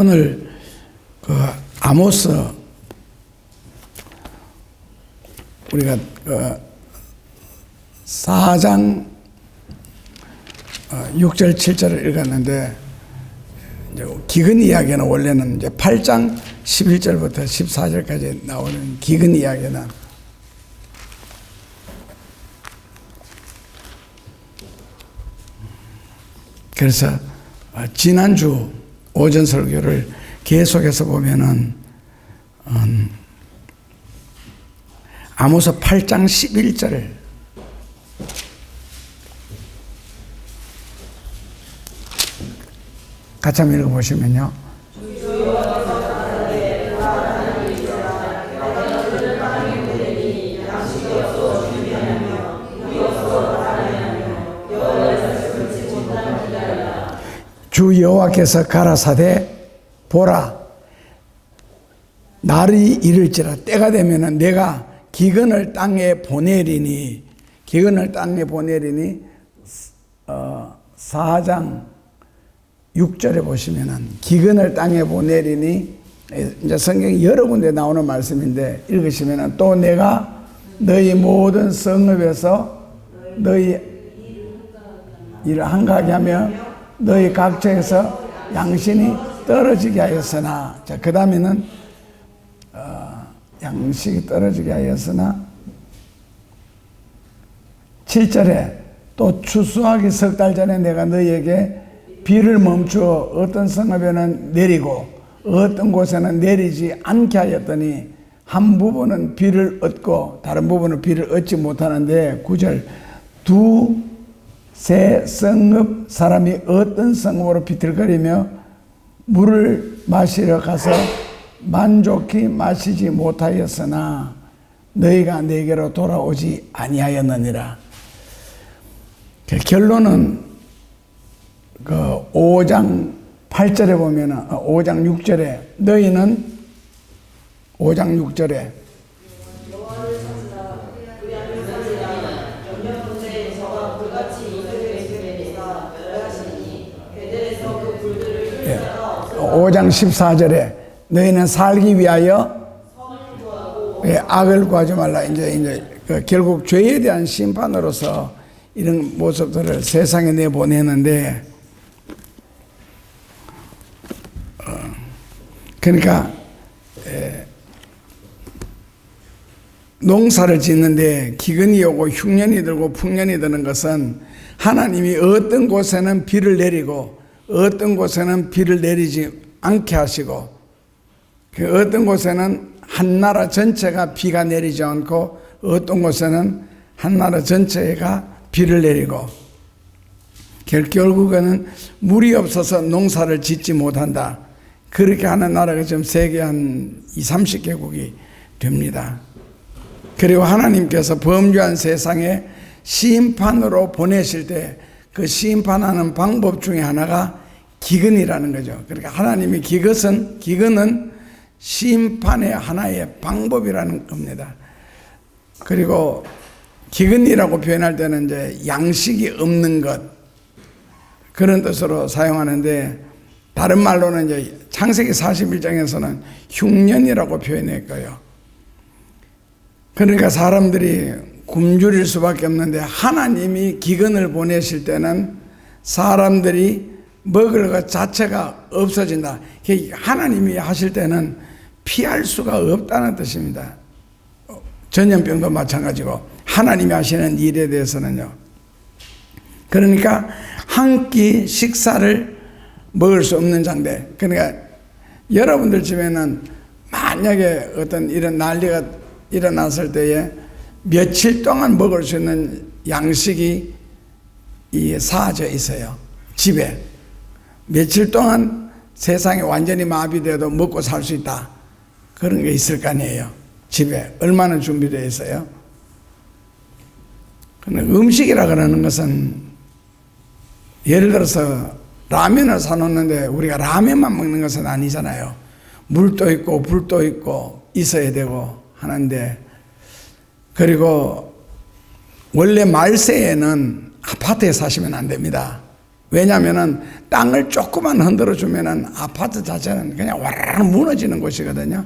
오늘 그 아모스 우리가 4장 6절 7절을 읽었는데 이제 기근 이야기는 원래는 이제 8장 11절부터 14절까지 나오는 기근 이야기는 그래서 지난주 오전 설교를 계속해서 보면은 아모스 8장 11절 같이 한번 읽어보시면요. 주 여호와께서 가라사대 보라 날이 이를지라 때가 되면은 내가 기근을 땅에 보내리니 4장 6절에 보시면은 기근을 땅에 보내리니 이제 성경 여러 군데 나오는 말씀인데 읽으시면은 또 내가 너희 모든 성읍에서 너희 일을 한가하게 하며 너희 각처에서 양신이 떨어지게 하였으나 자 그 다음에는 양식이 떨어지게 하였으나 7절에 또 추수하기 석 달 전에 내가 너희에게 비를 멈추어 어떤 성읍에는 내리고 어떤 곳에는 내리지 않게 하였더니 한 부분은 비를 얻고 다른 부분은 비를 얻지 못하는데 9절 두세 성읍 사람이 어떤 성읍으로 비틀거리며 물을 마시러 가서 만족히 마시지 못하였으나 너희가 내게로 돌아오지 아니하였느니라. 결론은 그 5장 8절에 보면은 5장 6절에 너희는 5장 6절에 예, 5장 14절에 너희는 살기 위하여 예, 악을 구하지 말라. 이제 결국 죄에 대한 심판으로서 이런 모습들을 세상에 내보내는데 그러니까 농사를 짓는데 기근이 오고 흉년이 들고 풍년이 드는 것은 하나님이 어떤 곳에는 비를 내리고 어떤 곳에는 비를 내리지 않게 하시고 그 어떤 곳에는 한 나라 전체가 비가 내리지 않고 어떤 곳에는 한 나라 전체가 비를 내리고 결국에는 물이 없어서 농사를 짓지 못한다. 그렇게 하는 나라가 지금 세계 한 20, 30개국이 됩니다. 그리고 하나님께서 범죄한 세상에 심판으로 보내실 때 그 심판하는 방법 중에 하나가 기근이라는 거죠. 그러니까 하나님이 기근은 심판의 하나의 방법이라는 겁니다. 그리고 기근이라고 표현할 때는 이제 양식이 없는 것 그런 뜻으로 사용하는데 다른 말로는 이제 창세기 41장에서는 흉년이라고 표현했고요. 그러니까 사람들이 굶주릴 수밖에 없는데 하나님이 기근을 보내실 때는 사람들이 먹을 것 자체가 없어진다. 하나님이 하실 때는 피할 수가 없다는 뜻입니다. 전염병도 마찬가지고 하나님이 하시는 일에 대해서는요. 그러니까 한 끼 식사를 먹을 수 없는 상태. 그러니까 여러분들 집에는 만약에 어떤 이런 난리가 일어났을 때에 며칠 동안 먹을 수 있는 양식이 사아져 있어요. 집에. 며칠 동안 세상이 완전히 마비돼도 먹고 살 수 있다. 그런 게 있을 거 아니에요. 집에. 얼마나 준비되어 있어요. 근데 음식이라 그러는 것은 예를 들어서 라면을 사놓는데 우리가 라면만 먹는 것은 아니잖아요. 물도 있고 불도 있고 있어야 되고 하는데 그리고 원래 말세에는 아파트에 사시면 안 됩니다. 왜냐하면은 땅을 조금만 흔들어 주면은 아파트 자체는 그냥 와르르 무너지는 곳이거든요.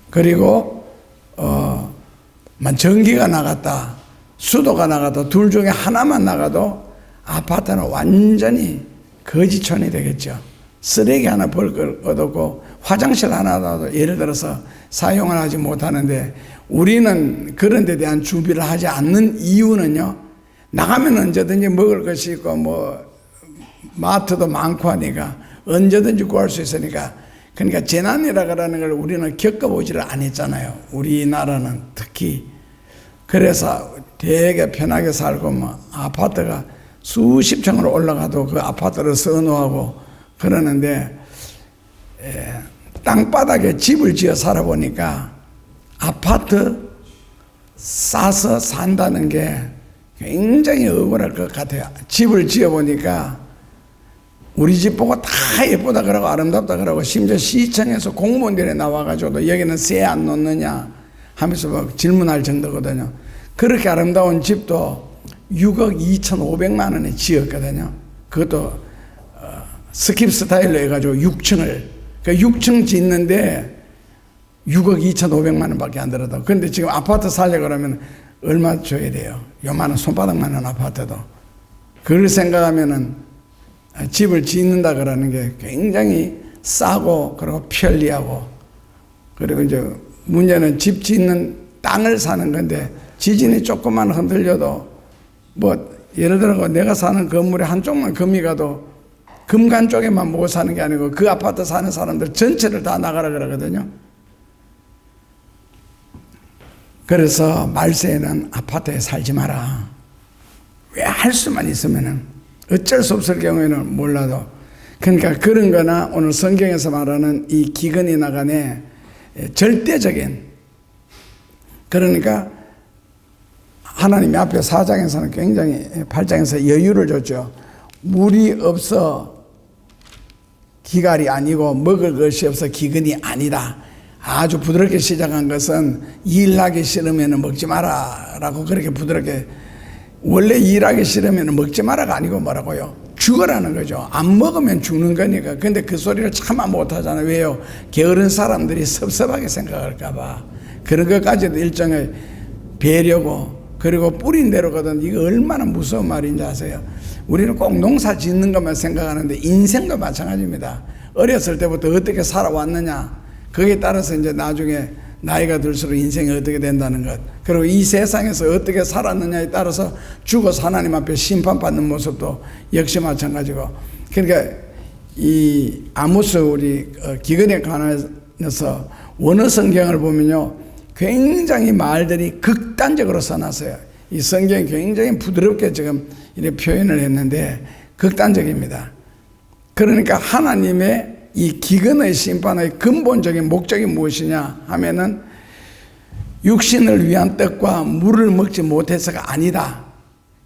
그리고 전기가 나갔다, 수도가 나갔다, 둘 중에 하나만 나가도 아파트는 완전히 거지촌이 되겠죠. 쓰레기 하나 벌걸 얻었고 화장실 하나라도 예를 들어서 사용을 하지 못하는데, 우리는 그런 데 대한 준비를 하지 않는 이유는요, 나가면 언제든지 먹을 것이 있고 마트도 많고 하니까 언제든지 구할 수 있으니까. 그러니까 재난이라 그러는 걸 우리는 겪어보지를 않았잖아요, 우리나라는 특히. 그래서 되게 편하게 살고 아파트가 수십 층으로 올라가도 그 아파트를 선호하고 그러는데, 땅바닥에 집을 지어 살아보니까 아파트 싸서 산다는 게 굉장히 억울할 것 같아요. 집을 지어보니까 우리 집 보고 다 예쁘다 그러고 아름답다 그러고, 심지어 시청에서 공무원들이 나와가지고도 여기는 세 안 놓느냐 하면서 막 질문할 정도거든요. 그렇게 아름다운 집도 6억 2,500만 원에 지었거든요. 그것도 스킵 스타일로 해가지고 6층을, 그러니까 6층 짓는데 6억 2,500만 원밖에 안 들어도. 그런데 지금 아파트 살려고 그러면 얼마 줘야 돼요? 요만한 손바닥만한 아파트도. 그걸 생각하면은 집을 짓는다 그러는 게 굉장히 싸고 그리고 편리하고, 그리고 이제 문제는 집 짓는 땅을 사는 건데, 지진이 조금만 흔들려도 예를 들어 내가 사는 건물에 한쪽만 금이 가도 금간 쪽에만 못 사는 게 아니고 그 아파트 사는 사람들 전체를 다 나가라 그러거든요. 그래서 말세에는 아파트에 살지 마라. 왜 할 수만 있으면은, 어쩔 수 없을 경우에는 몰라도. 그러니까 그런 거나 오늘 성경에서 말하는 이 기근이 나간에 절대적인, 그러니까 하나님이 앞에 4장에서는 굉장히 8장에서 여유를 줬죠. 물이 없어 기갈이 아니고 먹을 것이 없어 기근이 아니다. 아주 부드럽게 시작한 것은 일하기 싫으면 먹지 마라 라고, 그렇게 부드럽게. 원래 일하기 싫으면 먹지 마라가 아니고 뭐라고요? 죽으라는 거죠. 안 먹으면 죽는 거니까. 근데 그 소리를 차마 못 하잖아요. 왜요? 게으른 사람들이 섭섭하게 생각할까 봐. 그런 것까지도 일종의 배려고, 그리고 뿌린 대로거든. 이거 얼마나 무서운 말인지 아세요? 우리는 꼭 농사 짓는 것만 생각하는데 인생도 마찬가지입니다. 어렸을 때부터 어떻게 살아왔느냐, 거기에 따라서 이제 나중에 나이가 들수록 인생이 어떻게 된다는 것, 그리고 이 세상에서 어떻게 살았느냐에 따라서 죽어서 하나님 앞에 심판받는 모습도 역시 마찬가지고. 그러니까 이 아모스 우리 기근에 관해서 원어 성경을 보면요, 굉장히 말들이 극단적으로 써놨어요. 이 성경이 굉장히 부드럽게 지금 이렇게 표현을 했는데 극단적입니다. 그러니까 하나님의 이 기근의 심판의 근본적인 목적이 무엇이냐 하면은 육신을 위한 떡과 물을 먹지 못해서가 아니다.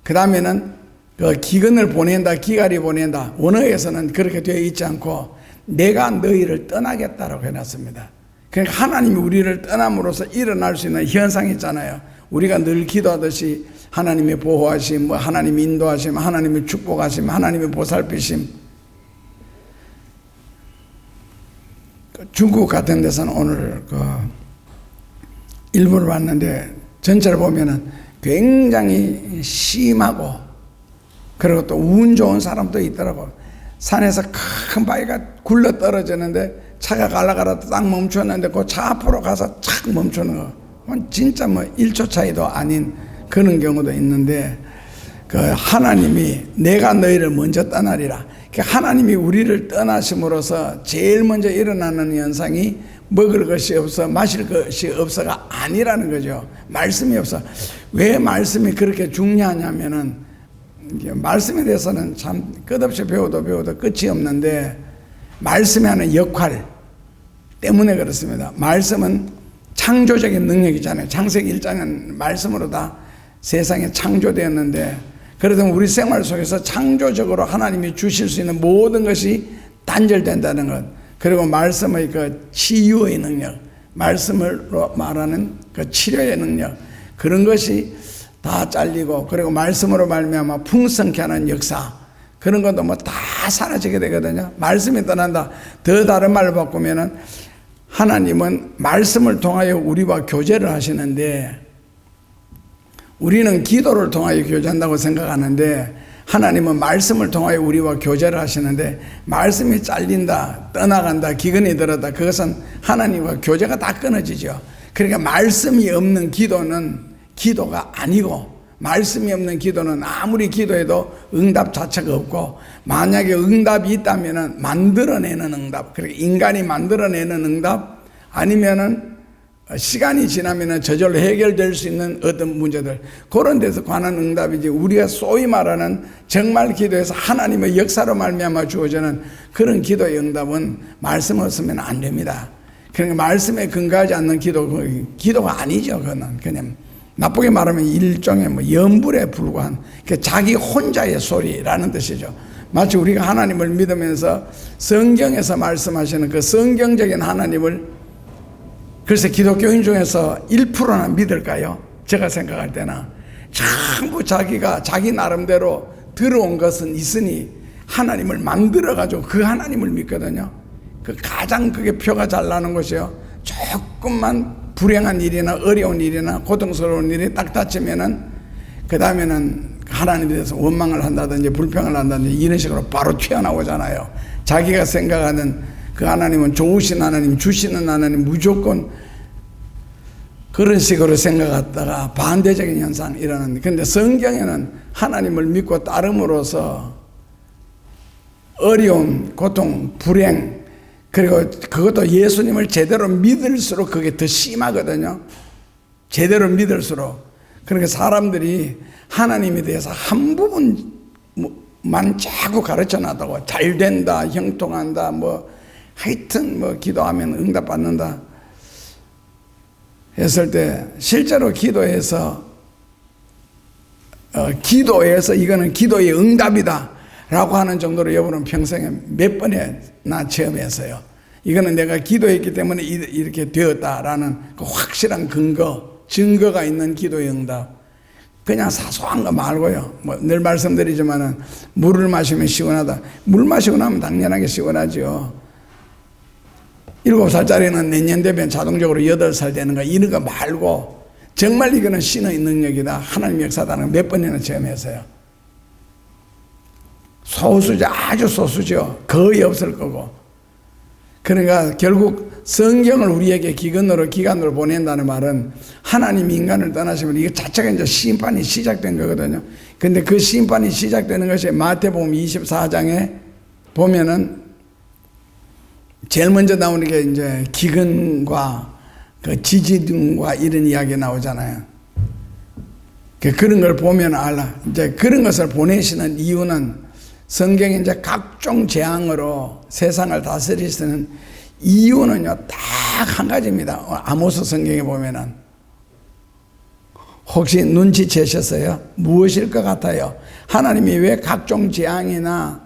그 다음에는 그 기근을 보낸다, 기갈이 보낸다. 원어에서는 그렇게 되어 있지 않고 내가 너희를 떠나겠다라고 해놨습니다. 그러니까 하나님이 우리를 떠남으로써 일어날 수 있는 현상이 있잖아요. 우리가 늘 기도하듯이 하나님의 보호하심, 하나님의 인도하심, 하나님의 축복하심, 하나님의 보살피심. 중국 같은 데서는 오늘 일부를 봤는데 전체를 보면은 굉장히 심하고, 그리고 또 운 좋은 사람도 있더라고. 산에서 큰 바위가 굴러 떨어지는데 차가 가라가라 딱 멈췄는데 그 차 앞으로 가서 착 멈추는 거. 진짜 1초 차이도 아닌 그런 경우도 있는데, 그 하나님이 내가 너희를 먼저 떠나리라. 하나님이 우리를 떠나심으로써 제일 먼저 일어나는 현상이 먹을 것이 없어 마실 것이 없어가 아니라는 거죠. 말씀이 없어. 왜 말씀이 그렇게 중요하냐면은, 말씀에 대해서는 참 끝없이 배워도 끝이 없는데, 말씀이 하는 역할 때문에 그렇습니다. 말씀은 창조적인 능력이잖아요. 창세기 1장은 말씀으로 다 세상에 창조되었는데, 그래도 우리 생활 속에서 창조적으로 하나님이 주실 수 있는 모든 것이 단절된다는 것, 그리고 말씀의 그 치유의 능력, 말씀으로 말하는 그 치료의 능력, 그런 것이 다 잘리고, 그리고 말씀으로 말미암아 풍성케 하는 역사, 그런 것도 뭐 다 사라지게 되거든요. 말씀이 떠난다. 더 다른 말로 바꾸면은 하나님은 말씀을 통하여 우리와 교제를 하시는데, 우리는 기도를 통하여 교제한다고 생각하는데, 하나님은 말씀을 통하여 우리와 교제를 하시는데, 말씀이 잘린다, 떠나간다, 기근이 들었다, 그것은 하나님과 교제가 다 끊어지죠. 그러니까 말씀이 없는 기도는 기도가 아니고, 말씀이 없는 기도는 아무리 기도해도 응답 자체가 없고, 만약에 응답이 있다면 만들어내는 응답, 그러니까 인간이 만들어내는 응답, 아니면은 시간이 지나면 저절로 해결될 수 있는 어떤 문제들, 그런 데서 관한 응답이지, 우리가 소위 말하는 정말 기도에서 하나님의 역사로 말미암아 주어지는 그런 기도의 응답은 말씀 없으면 안 됩니다. 그러니까 말씀에 근거하지 않는 기도가 아니죠. 그거는 그냥 나쁘게 말하면 일종의 뭐 염불에 불과한, 그러니까 자기 혼자의 소리라는 뜻이죠. 마치 우리가 하나님을 믿으면서 성경에서 말씀하시는 그 성경적인 하나님을, 글쎄 기독교인 중에서 1%나 믿을까요? 제가 생각할 때는 전부 자기가 자기 나름대로 들어온 것은 있으니 하나님을 만들어가지고 그 하나님을 믿거든요. 그 가장 그게 표가 잘 나는 것이요, 조금만 불행한 일이나 어려운 일이나 고통스러운 일이 딱 닥치면은 그 다음에는 하나님에 대해서 원망을 한다든지 불평을 한다든지 이런 식으로 바로 튀어나오잖아요. 자기가 생각하는 그 하나님은 좋으신 하나님, 주시는 하나님, 무조건 그런 식으로 생각하다가 반대적인 현상이 일어납니다. 그런데 성경에는 하나님을 믿고 따름으로써 어려움, 고통, 불행, 그리고 그것도 예수님을 제대로 믿을수록 그게 더 심하거든요. 제대로 믿을수록. 그러니까 사람들이 하나님에 대해서 한 부분만 자꾸 가르쳐 놨다고, 잘 된다, 형통한다, 뭐 하여튼 뭐 기도하면 응답받는다 했을 때, 실제로 기도해서 이거는 기도의 응답이다 라고 하는 정도로 여러분은 평생에 몇 번이나 체험했어요. 이거는 내가 기도했기 때문에 이렇게 되었다라는 그 확실한 증거가 있는 기도의 응답. 그냥 사소한 거 말고요. 뭐 늘 말씀드리지만은 물을 마시면 시원하다. 물 마시고 나면 당연하게 시원하죠. 7살짜리는 내년 되면 자동적으로 8살 되는 거, 이런 거 말고 정말 이거는 신의 능력이다, 하나님 역사다는 거 몇 번이나 체험했어요. 소수죠. 아주 소수죠. 거의 없을 거고. 그러니까 결국 성경을 우리에게 기관으로 보낸다는 말은 하나님이 인간을 떠나시면 이거 자체가 이제 심판이 시작된 거거든요. 근데 그 심판이 시작되는 것이 마태복음 24장에 보면은 제일 먼저 나오는 게 이제 기근과 그 지진과 이런 이야기 나오잖아요. 그런 걸 보면 알아. 이제 그런 것을 보내시는 이유는, 성경에 이제 각종 재앙으로 세상을 다스리시는 이유는요, 딱 한 가지입니다. 아모스 성경에 보면은. 혹시 눈치채셨어요? 무엇일 것 같아요? 하나님이 왜 각종 재앙이나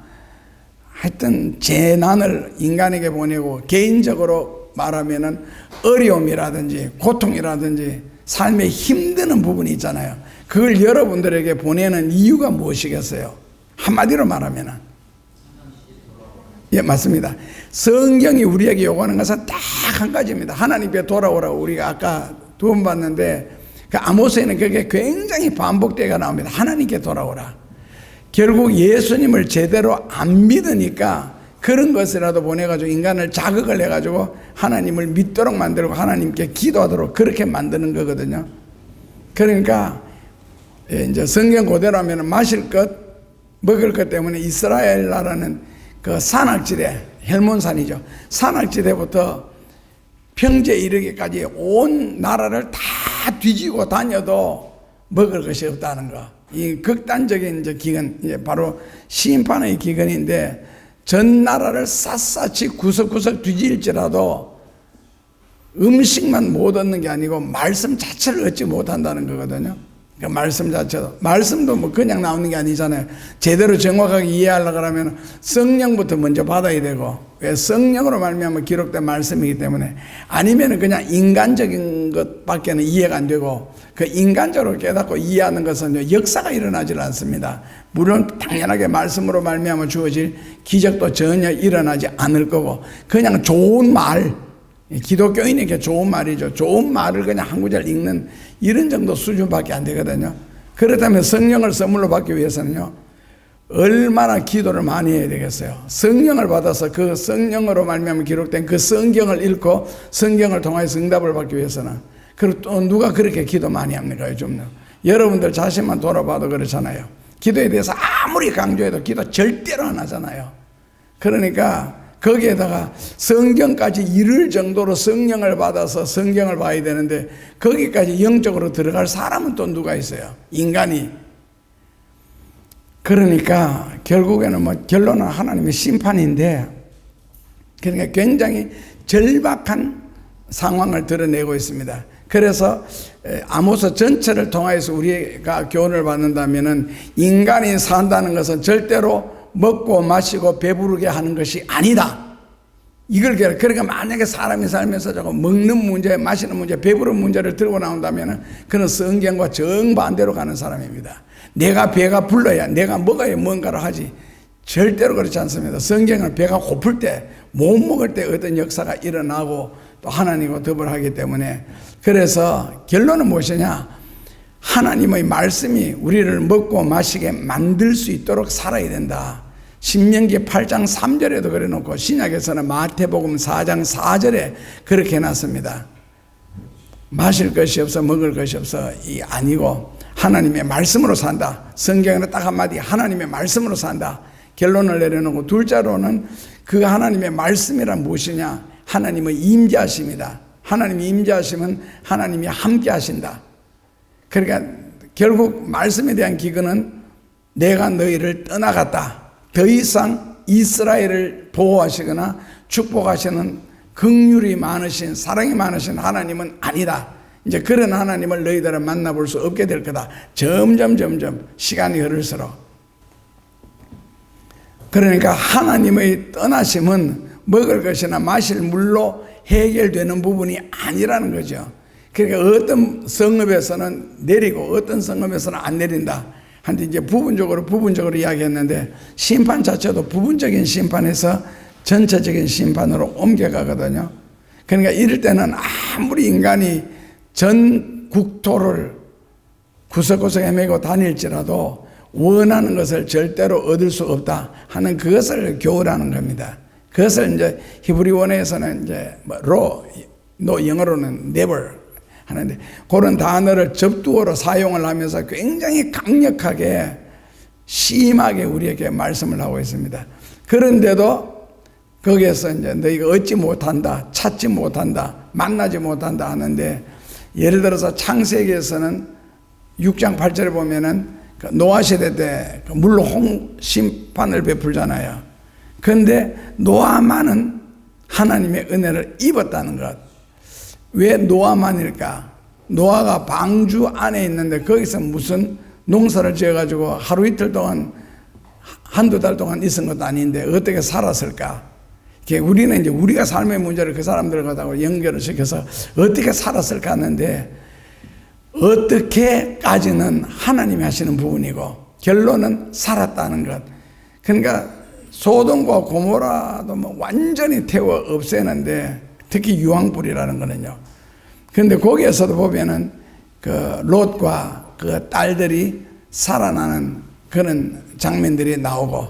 하여튼 재난을 인간에게 보내고, 개인적으로 말하면은 어려움이라든지 고통이라든지 삶에 힘드는 부분이 있잖아요. 그걸 여러분들에게 보내는 이유가 무엇이겠어요? 한마디로 말하면은, 예, 맞습니다. 성경이 우리에게 요구하는 것은 딱 한 가지입니다. 하나님께 돌아오라고 우리가 아까 2번 봤는데, 그 아모스에는 그게 굉장히 반복되게 나옵니다. 하나님께 돌아오라. 결국 예수님을 제대로 안 믿으니까 그런 것이라도 보내가지고 인간을 자극을 해가지고 하나님을 믿도록 만들고 하나님께 기도하도록 그렇게 만드는 거거든요. 그러니까 이제 성경 그대로 하면 마실 것, 먹을 것 때문에 이스라엘 나라는 그 산악지대, 헬몬산이죠. 산악지대부터 평지에 이르기까지 온 나라를 다 뒤지고 다녀도 먹을 것이 없다는 거. 이 극단적인 이제 기근, 이제 바로 심판의 기근인데, 전 나라를 샅샅이 구석구석 뒤질지라도 음식만 못 얻는 게 아니고 말씀 자체를 얻지 못한다는 거거든요. 그 말씀 자체도, 말씀도 뭐 그냥 나오는 게 아니잖아요. 제대로 정확하게 이해하려고 하면 성령부터 먼저 받아야 되고, 왜 성령으로 말미암아 기록된 말씀이기 때문에, 아니면 그냥 인간적인 것밖에는 이해가 안 되고, 그 인간적으로 깨닫고 이해하는 것은 역사가 일어나질 않습니다. 물론 당연하게 말씀으로 말미암아 주어질 기적도 전혀 일어나지 않을 거고, 그냥 좋은 말, 기독교인에게 좋은 말이죠. 좋은 말을 그냥 한 구절 읽는 이런 정도 수준밖에 안 되거든요. 그렇다면 성령을 선물로 받기 위해서는요, 얼마나 기도를 많이 해야 되겠어요. 성령을 받아서 그 성령으로 말미암아 기록된 그 성경을 읽고 성경을 통해서 응답을 받기 위해서는, 그리고 또 누가 그렇게 기도 많이 합니까 요즘은? 여러분들 자신만 돌아봐도 그렇잖아요. 기도에 대해서 아무리 강조해도 기도 절대로 안 하잖아요. 그러니까 거기에다가 성경까지 이를 정도로 성령을 받아서 성경을 봐야 되는데, 거기까지 영적으로 들어갈 사람은 또 누가 있어요? 인간이. 그러니까 결국에는 뭐 결론은 하나님의 심판인데, 그러니까 굉장히 절박한 상황을 드러내고 있습니다. 그래서 아모스 전체를 통해서 우리가 교훈을 받는다면은, 인간이 산다는 것은 절대로 먹고 마시고 배부르게 하는 것이 아니다. 이걸 그러니까 만약에 사람이 살면서 저거 먹는 문제, 마시는 문제, 배부른 문제를 들고 나온다면은 그는 성경과 정반대로 가는 사람입니다. 내가 배가 불러야 내가 먹어야 뭔가를 하지. 절대로 그렇지 않습니다. 성경은 배가 고플 때, 못 먹을 때 어떤 역사가 일어나고 또 하나님과 더불어하기 때문에, 그래서 결론은 무엇이냐? 하나님의 말씀이 우리를 먹고 마시게 만들 수 있도록 살아야 된다. 신명기 8장 3절에도 그래 놓고, 신약에서는 마태복음 4장 4절에 그렇게 해놨습니다. 마실 것이 없어 먹을 것이 없어 이 아니고 하나님의 말씀으로 산다. 성경에는 딱 한마디 하나님의 말씀으로 산다. 결론을 내려놓고, 둘째로는 그 하나님의 말씀이란 무엇이냐? 하나님의 임재하심이다. 하나님의 임재하심은 하나님이 함께 하신다. 그러니까 결국 말씀에 대한 기근은, 내가 너희를 떠나갔다. 더 이상 이스라엘을 보호하시거나 축복하시는 긍휼이 많으신, 사랑이 많으신 하나님은 아니다. 이제 그런 하나님을 너희들은 만나볼 수 없게 될 거다. 점점 시간이 흐를수록. 그러니까 하나님의 떠나심은 먹을 것이나 마실 물로 해결되는 부분이 아니라는 거죠. 그러니까 어떤 성읍에서는 내리고 어떤 성읍에서는 안 내린다. 한데 이제 부분적으로 이야기했는데, 심판 자체도 부분적인 심판에서 전체적인 심판으로 옮겨가거든요. 그러니까 이럴 때는 아무리 인간이 전 국토를 구석구석 헤매고 다닐지라도 원하는 것을 절대로 얻을 수 없다 하는 그것을 교훈하는 겁니다. 그것을 이제 히브리 원어에서는 이제 영어로는 never 하는데, 그런 단어를 접두어로 사용을 하면서 굉장히 강력하게 심하게 우리에게 말씀을 하고 있습니다. 그런데도 거기에서 이제 너희가 얻지 못한다, 찾지 못한다, 만나지 못한다 하는데, 예를 들어서 창세기에서는 6장 8절에 보면은 노아 시대 때 물로 심판을 베풀잖아요. 그런데 노아만은 하나님의 은혜를 입었다는 것. 왜 노아만일까? 노아가 방주 안에 있는데 거기서 무슨 농사를 지어가지고 하루 이틀 동안, 한두 달 동안 있은 것도 아닌데 어떻게 살았을까? 우리는 이제 우리가 삶의 문제를 그 사람들과 연결을 시켜서 어떻게 살았을까 하는데, 어떻게까지는 하나님이 하시는 부분이고 결론은 살았다는 것. 그러니까 소돔과 고모라도 뭐 완전히 태워 없애는데, 특히 유황불이라는 거는요. 그런데 거기에서도 보면은 그 롯과 그 딸들이 살아나는 그런 장면들이 나오고,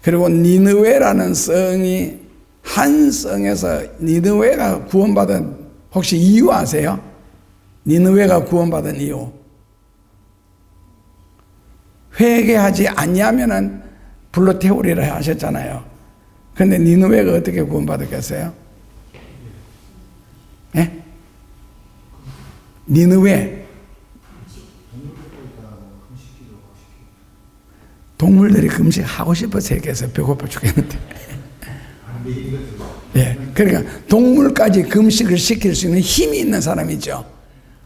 그리고 니느웨라는 성이, 한 성에서 니느웨가 구원받은 혹시 이유 아세요? 니느웨가 구원받은 이유. 회개하지 아니하면은 불로 태우리라 하셨잖아요. 그런데 니느웨가 어떻게 구원받았겠어요? 예? 니느웨. 동물들이 금식하고 싶어서 얘기해서 배고파 죽겠는데. 예. 그러니까 동물까지 금식을 시킬 수 있는 힘이 있는 사람이죠.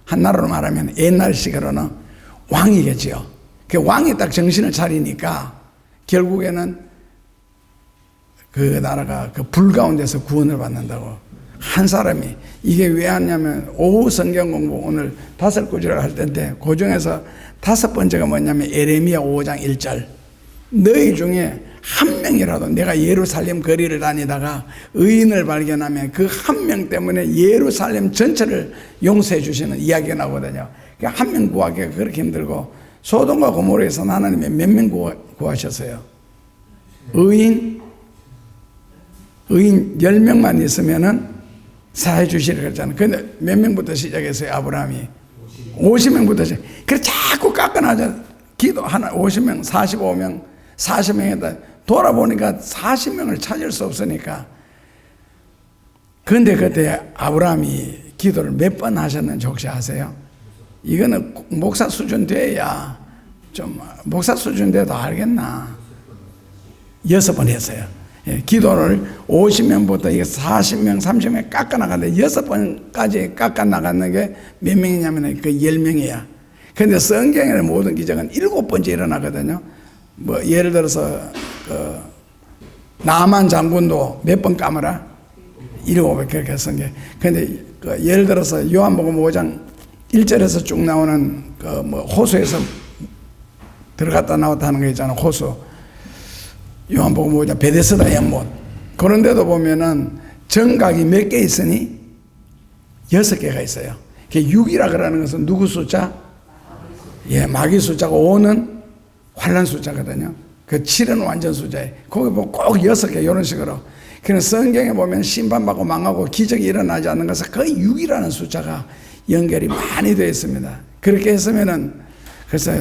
한나라로 말하면 옛날식으로는 왕이겠지요. 그 왕이 딱 정신을 차리니까 결국에는 그 나라가 그 불 가운데서 구원을 받는다고. 한 사람이. 이게 왜 하냐면 오후 성경 공부 오늘 5구절을 할 텐데 그 중에서 5번째가 뭐냐면 예레미야 5장 1절. 너희 중에 한 명이라도 내가 예루살렘 거리를 다니다가 의인을 발견하면 그 한 명 때문에 예루살렘 전체를 용서해 주시는 이야기가 나오거든요. 한 명 구하기가 그렇게 힘들고 소돔과 고모라에서 하나님이 몇 명 구하셨어요? 의인 10명만 있으면은 사해 주시라 그랬잖아요. 근데 몇 명부터 시작했어요? 아브라함이 50명부터 시작. 그래 자꾸 깎아나자. 기도 하나 50명, 45명, 40명에다 돌아보니까 40명을 찾을 수 없으니까. 그런데 그때 아브라함이 기도를 몇 번 하셨는지 혹시 아세요? 이거는 목사 수준 돼야 좀 목사 수준 돼도 알겠나? 6번 했어요. 예, 기도를 50명부터 40명, 30명 깎아나갔는데 6번까지 깎아나갔는 게 몇 명이냐면 그 10명이야. 근데 성경의 모든 기적은 7번째 일어나거든요. 뭐 예를 들어서 그 나만 장군도 몇 번 까마라? 7번 그렇게 성경. 근데 그 예를 들어서 요한복음 5장 1절에서 쭉 나오는 그 뭐 호수에서 들어갔다 나왔다 하는 거 있잖아. 호수. 요한복음 5장 베데스다 연못. 그런데도 보면은 정각이 몇 개 있으니 6개가 있어요. 그게 6이라 그러는 것은 누구 숫자? 예, 마귀 숫자고 5는 환란 숫자거든요. 그 7은 완전 숫자예요. 거기 보면 꼭 6개 이런 식으로. 그래서 성경에 보면 심판받고 망하고 기적이 일어나지 않는 것은 거의 6이라는 숫자가 연결이 많이 되어 있습니다. 그렇게 했으면은 그래서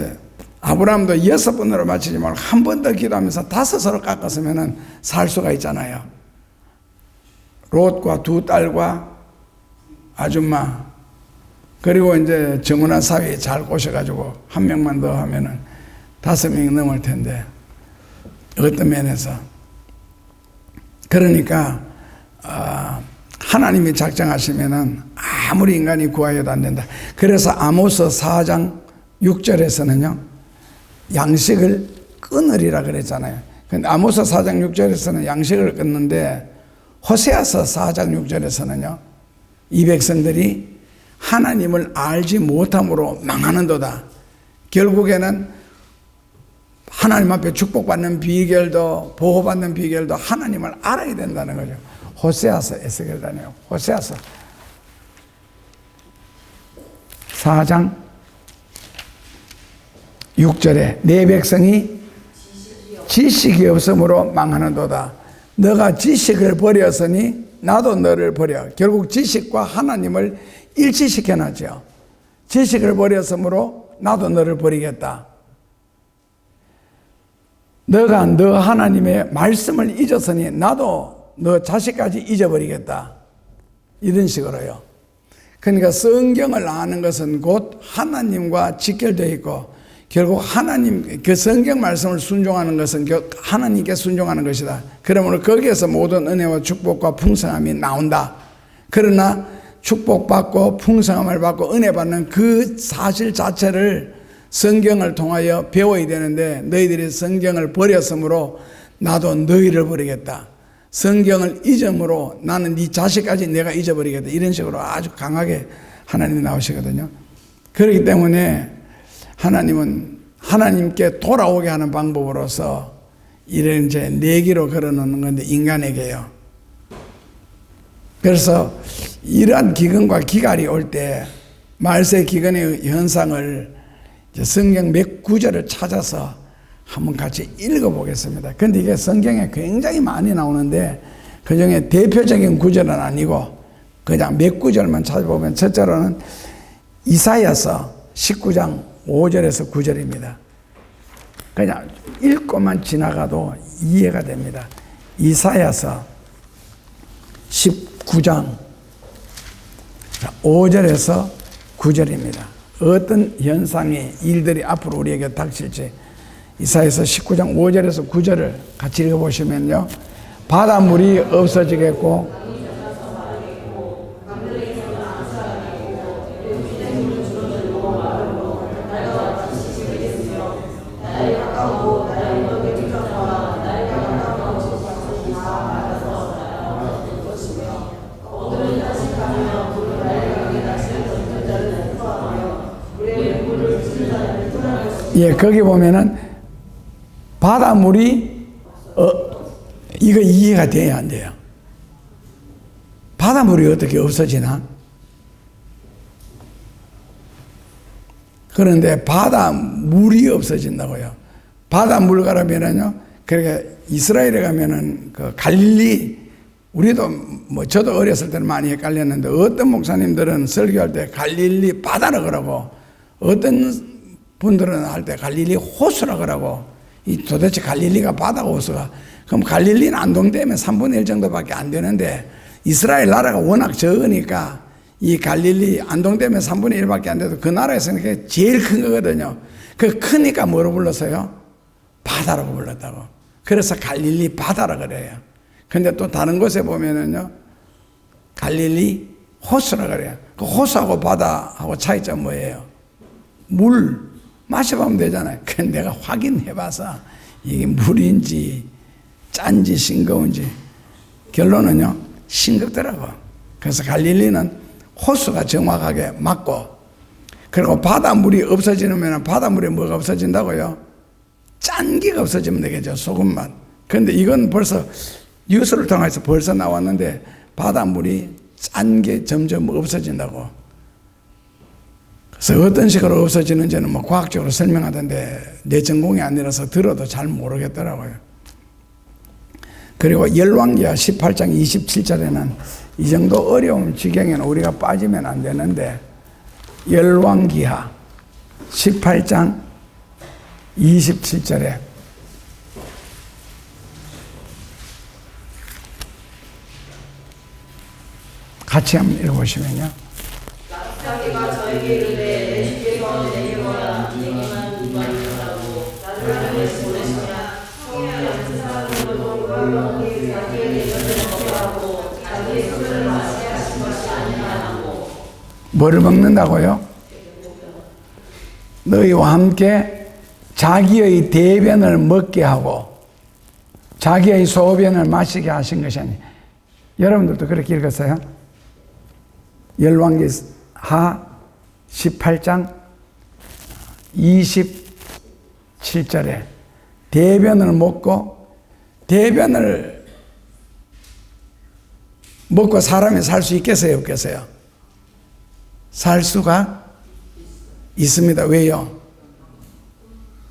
아브라함도 6번으로 맞추지 말고 한 번 더 기도하면서 5으로 깎았으면은 살 수가 있잖아요. 롯과 2 딸과 아줌마 그리고 이제 정은아 사위 잘 꼬셔가지고 한 명만 더 하면은 5명이 넘을 텐데 어떤 면에서 그러니까 하나님이 작정하시면은 아무리 인간이 구하여도 안 된다. 그래서 아모스 4장 6절에서는요 양식을 끊으리라 그랬잖아요. 근데 아모스 4장 6절에서는 양식을 끊는데 호세아서 4장 6절에서는요 이 백성들이 하나님을 알지 못함으로 망하는도다. 결국에는 하나님 앞에 축복받는 비결도 보호받는 비결도 하나님을 알아야 된다는 거죠. 호세아서 에스겔이라네요. 호세아서 4장 6절에 내 백성이 지식이 없으므로 망하는도다. 너가 지식을 버렸으니 나도 너를 버려. 결국 지식과 하나님을 일치시켜놨죠. 지식을 버렸으므로 나도 너를 버리겠다. 너가 너 하나님의 말씀을 잊었으니 나도 너 자식까지 잊어버리겠다. 이런 식으로요. 그러니까 성경을 아는 것은 곧 하나님과 직결되어 있고 결국 하나님 그 성경 말씀을 순종하는 것은 하나님께 순종하는 것이다. 그러므로 거기에서 모든 은혜와 축복과 풍성함이 나온다. 그러나 축복받고 풍성함을 받고 은혜 받는 그 사실 자체를 성경을 통하여 배워야 되는데 너희들이 성경을 버렸으므로 나도 너희를 버리겠다. 성경을 잊음으로 나는 네 자식까지 내가 잊어버리겠다. 이런 식으로 아주 강하게 하나님이 나오시거든요. 그렇기 때문에 하나님은 하나님께 돌아오게 하는 방법으로서 이런 이제 내기로 걸어놓는 건데 인간에게요. 그래서 이러한 기근과 기갈이 올 때 말세 기근의 현상을 성경 몇 구절을 찾아서 한번 같이 읽어보겠습니다. 근데 이게 성경에 굉장히 많이 나오는데 그 중에 대표적인 구절은 아니고 그냥 몇 구절만 찾아보면 첫째로는 이사야서 19장 5절에서 9절입니다. 그냥 읽고만 지나가도 이해가 됩니다. 이사야서 19장 5절에서 9절입니다. 어떤 현상이 일들이 앞으로 우리에게 닥칠지 이사야서 19장 5절에서 9절을 같이 읽어보시면요. 바닷물이 없어지겠고 예, 거기 보면은 바닷물이 이거 이해가 돼야 안 돼요. 바닷물이 어떻게 없어지나? 그런데 바닷물이 없어진다고요. 바닷물 가라면은요, 그러니까 이스라엘에 가면은 그 갈릴리, 우리도 뭐 저도 어렸을 때는 많이 헷갈렸는데 어떤 목사님들은 설교할 때 갈릴리 바다라 그러고 어떤 분들은 할 때 갈릴리 호수라 그러고, 이 도대체 갈릴리가 바다가 호수가, 그럼 갈릴리는 안동댐에 3분의 1 정도밖에 안 되는데 이스라엘 나라가 워낙 적으니까 이 갈릴리 안동댐에 3분의 1밖에 안 돼도 그 나라에서는 그게 제일 큰 거거든요. 그 크니까 뭐로 불렀어요? 바다라고 불렀다고. 그래서 갈릴리 바다라 그래요. 근데 또 다른 곳에 보면은요, 갈릴리 호수라 그래요. 그 호수하고 바다하고 차이점 뭐예요? 물 마셔보면 되잖아요. 근데 내가 확인해봐서 이게 물인지 짠지 싱거운지 결론은요, 싱겁더라고. 그래서 갈릴리는 호수가 정확하게 맞고, 그리고 바닷물이 없어지면 바닷물에 뭐가 없어진다고요? 짠기가 없어지면 되겠죠. 소금맛. 그런데 이건 벌써 뉴스를 통해서 벌써 나왔는데 바닷물이 짠 게 점점 없어진다고. 그래서 어떤 식으로 없어지는지는 뭐 과학적으로 설명하던데 내 전공이 아니라서 들어도 잘 모르겠더라고요. 그리고 열왕기하 18장 27절에는 이 정도 어려운 지경에는 우리가 빠지면 안 되는데, 열왕기하 18장 27절에 같이 한번 읽어보시면요. 자기가 저에게 이르되 내 주께서 내게 뭐라 내게만 무관하라고 나를 보내시냐 성에 같은 사람들도 그걸로 자기의 내면을 먹게 하고 자기의 손을 마시게 하신 것이 아니하고. 뭐를 먹는다고요? 너희와 함께 자기의 대변을 먹게 하고 자기의 소변을 마시게 하신 것이 아니. 여러분들도 그렇게 읽었어요? 열왕기하 18장 27절에 대변을 먹고, 대변을 먹고 사람이 살 수 있겠어요, 없겠어요? 살 수가 있습니다. 왜요?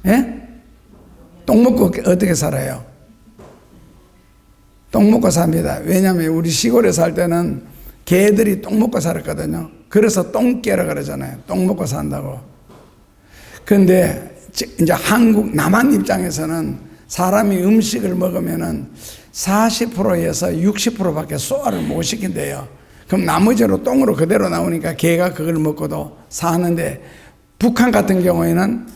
예? 똥 먹고 어떻게 살아요? 똥 먹고 삽니다. 왜냐하면 우리 시골에 살 때는 개들이 똥 먹고 살았거든요. 그래서 똥개라 그러잖아요. 똥 먹고 산다고. 그런데 이제 한국 남한 입장에서는 사람이 음식을 먹으면은 40%에서 60%밖에 소화를 못 시킨대요. 그럼 나머지로 똥으로 그대로 나오니까 개가 그걸 먹고도 사는데, 북한 같은 경우에는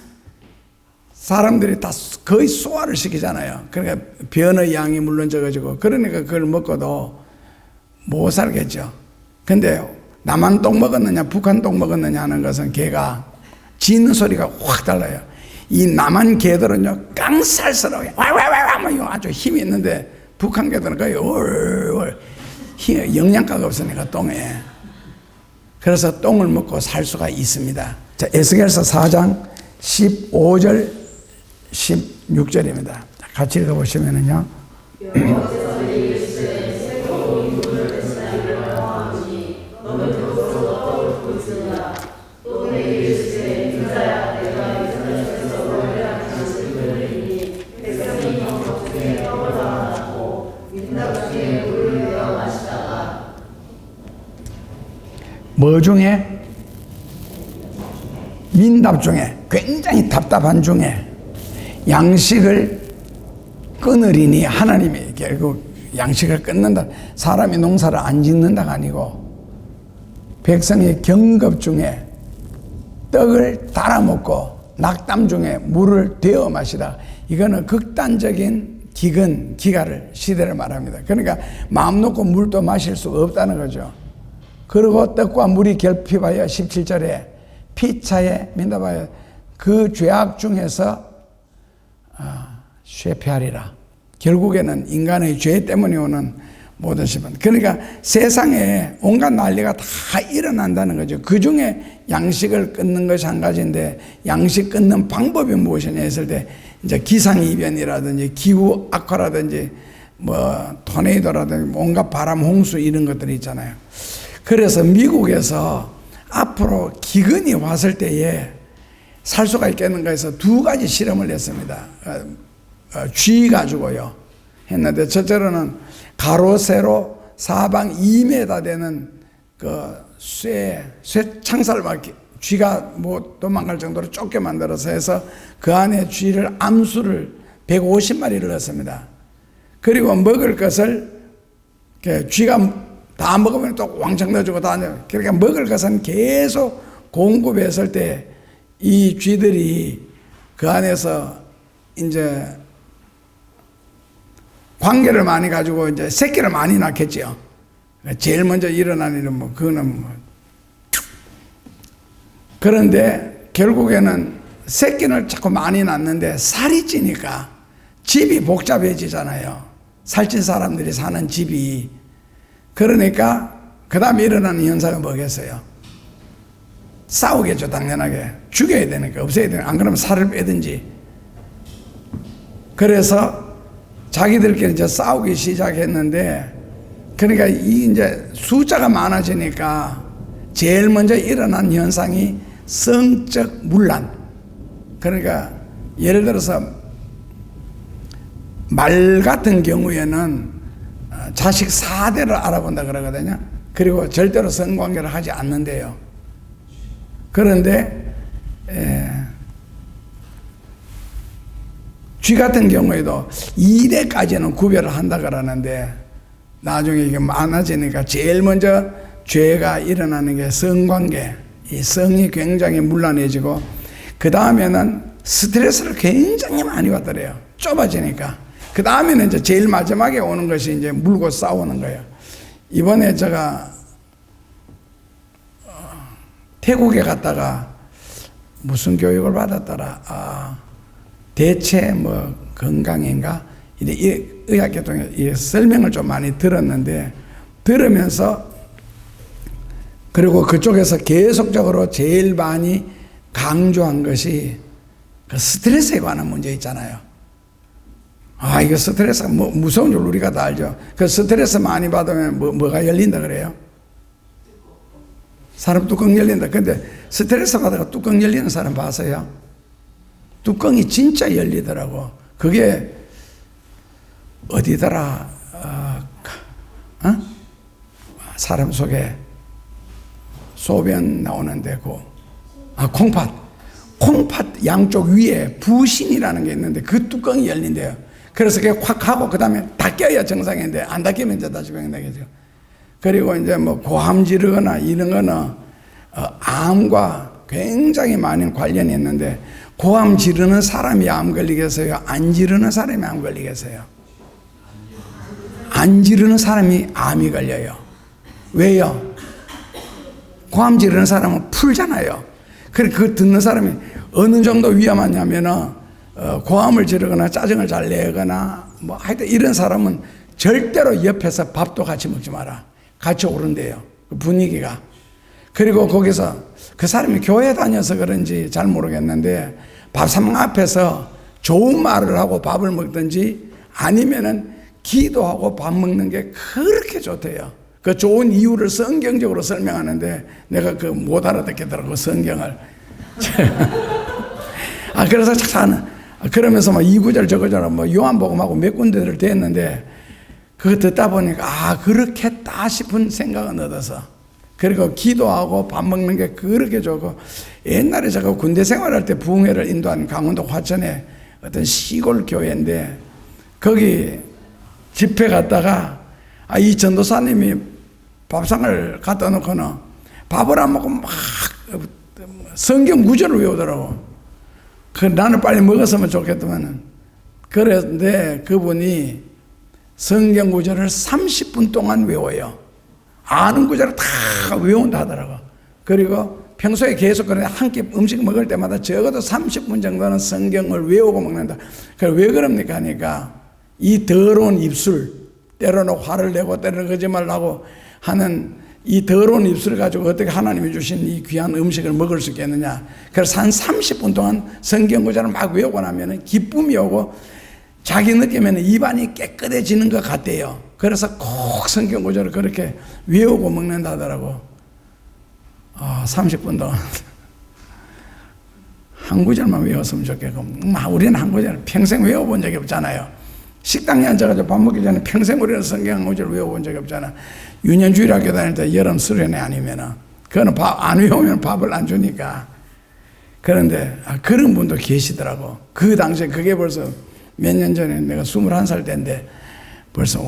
사람들이 다 거의 소화를 시키잖아요. 그러니까 변의 양이 물론 적어지고, 그러니까 그걸 먹고도 못 살겠죠. 근데 남한 똥 먹었느냐 북한 똥 먹었느냐 하는 것은 개가 짖는 소리가 확 달라요. 이 남한 개들은요 깡살스러워요. 와와와와 아주 힘이 있는데 북한 개들은 거의 얼얼 영양가가 없으니까 똥에. 그래서 똥을 먹고 살 수가 있습니다. 자, 에스겔서 4장 15절 16절입니다. 같이 읽어보시면은요. 뭐 중에? 민답 중에, 굉장히 답답한 중에 양식을 끊으리니, 하나님이 결국 양식을 끊는다. 사람이 농사를 안 짓는다가 아니고 백성의 경급 중에 떡을 달아 먹고 낙담 중에 물을 데워 마시다. 이거는 극단적인 기가를 시대를 말합니다. 그러니까 마음 놓고 물도 마실 수가 없다는 거죠. 그리고 떡과 물이 결핍하여 17절에 피차에 민답하여 그 죄악 중에서 쇠폐하리라. 결국에는 인간의 죄 때문에 오는 모든 시반. 그러니까 세상에 온갖 난리가 다 일어난다는 거죠. 그 중에 양식을 끊는 것이 한 가지인데, 양식 끊는 방법이 무엇이냐 했을 때, 이제 기상이변이라든지 기후 악화라든지 뭐 토네이도라든지 온갖 바람, 홍수 이런 것들이 있잖아요. 그래서 미국에서 앞으로 기근이 왔을 때에 살 수가 있겠는가 해서 두 가지 실험을 했습니다. 쥐 가지고요. 했는데 첫째로는 가로 세로 사방 2m 되는 그 쇠 창살 막 쥐가 뭐 도망갈 정도로 좁게 만들어서 해서 그 안에 쥐를 암수를 150마리를 넣습니다. 그리고 먹을 것을 쥐가 다 먹으면 또 왕창 넣어주고 다 넣어요. 그러니까 먹을 것은 계속 공급했을 때 이 쥐들이 그 안에서 이제 관계를 많이 가지고 이제 새끼를 많이 낳겠죠. 제일 먼저 일어나는 일은 뭐 그거는 뭐. 그런데 결국에는 새끼를 자꾸 많이 낳는데 살이 찌니까 집이 복잡해지잖아요. 살찐 사람들이 사는 집이. 그러니까 그 다음에 일어나는 현상은 뭐겠어요? 싸우겠죠. 당연하게 죽여야 되니까, 없애야 되니까. 안 그러면 살을 빼든지. 그래서 자기들끼리 이제 싸우기 시작했는데, 그러니까 이 이제 숫자가 많아지니까 제일 먼저 일어난 현상이 성적 문란. 그러니까 예를 들어서 말 같은 경우에는 자식 4대를 알아본다 그러거든요. 그리고 절대로 성관계를 하지 않는데요. 그런데 쥐 같은 경우에도 2대까지는 구별을 한다 그러는데 나중에 이게 많아지니까 제일 먼저 죄가 일어나는 게 성관계, 이 성이 굉장히 문란해지고 그 다음에는 스트레스를 굉장히 많이 받더래요. 좁아지니까. 그 다음에는 이제 제일 마지막에 오는 것이 이제 물고 싸우는 거예요. 이번에 제가 태국에 갔다가 무슨 교육을 받았더라. 대체 뭐 건강인가? 의학계통에 설명을 좀 많이 들었는데, 들으면서 그리고 그쪽에서 계속적으로 제일 많이 강조한 것이 그 스트레스에 관한 문제 있잖아요. 이거 스트레스가 뭐 무서운 줄 우리가 다 알죠. 그 스트레스 많이 받으면 뭐가 열린다 그래요? 사람 뚜껑 열린다. 근데 스트레스 받다가 뚜껑 열리는 사람 봤어요? 뚜껑이 진짜 열리더라고. 그게 어디더라? 사람 속에 소변 나오는데 콩팥 양쪽 위에 부신이라는 게 있는데 그 뚜껑이 열린대요. 그래서 그게 확 하고 그 다음에 닦여야 정상인데 안 닦이면 이제 다시 병나겠죠. 그리고 이제 뭐 고함 지르거나 이런 거는 암과 굉장히 많은 관련이 있는데, 고함 지르는 사람이 암 걸리겠어요? 안 지르는 사람이 암 걸리겠어요? 안 지르는 사람이 암이 걸려요. 왜요? 고함 지르는 사람은 풀잖아요. 그러니까 그 듣는 사람이 어느 정도 위험하냐면은 고함을 지르거나 짜증을 잘 내거나 뭐 하여튼 이런 사람은 절대로 옆에서 밥도 같이 먹지 마라. 같이 오른대요. 그 분위기가. 그리고 거기서 그 사람이 교회 다녀서 그런지 잘 모르겠는데 밥상 앞에서 좋은 말을 하고 밥을 먹든지 아니면은 기도하고 밥 먹는 게 그렇게 좋대요. 그 좋은 이유를 성경적으로 설명하는데 내가 그 못 알아듣겠더라고, 성경을. 그래서 참 그러면서 막 이 구절 저 구절 뭐 요한복음하고 몇 군데를 됐는데 그거 듣다 보니까 그렇겠다 싶은 생각은 얻어서, 그리고 기도하고 밥 먹는 게 그렇게 좋고, 옛날에 제가 군대 생활할 때 부흥회를 인도한 강원도 화천에 어떤 시골 교회인데 거기 집회 갔다가 이 전도사님이 밥상을 갖다 놓고는 밥을 안 먹고 막 성경 구절을 외우더라고. 나는 빨리 먹었으면 좋겠더만은. 그런데 그분이 성경 구절을 30분 동안 외워요. 아는 구절을 다 외운다 하더라고. 그리고 평소에 계속 그래 한 끼 음식 먹을 때마다 적어도 30분 정도는 성경을 외우고 먹는다. 왜 그럽니까 하니까 이 더러운 입술, 때로는 화를 내고 때로는 거짓말을 하고 하는 이 더러운 입술을 가지고 어떻게 하나님이 주신 이 귀한 음식을 먹을 수 있겠느냐. 그래서 한 30분 동안 성경 구절을 막 외우고 나면 기쁨이 오고 자기 느낌에는 입안이 깨끗해지는 것 같대요. 그래서 꼭 성경 구절을 그렇게 외우고 먹는다더라고. 30분 동안 한 구절만 외웠으면 좋겠고, 우리는 한 구절 평생 외워본 적이 없잖아요. 식당에 앉아가지고 밥 먹기 전에 평생 우리는 성경 한 구절 외워본 적이 없잖아. 유년주일학교 다닐 때 여름 수련회 아니면은, 그거는 안 외우면 밥을 안 주니까. 그런데 그런 분도 계시더라고. 그 당시에 그게 벌써 몇 년 전에 내가 21살 때인데 벌써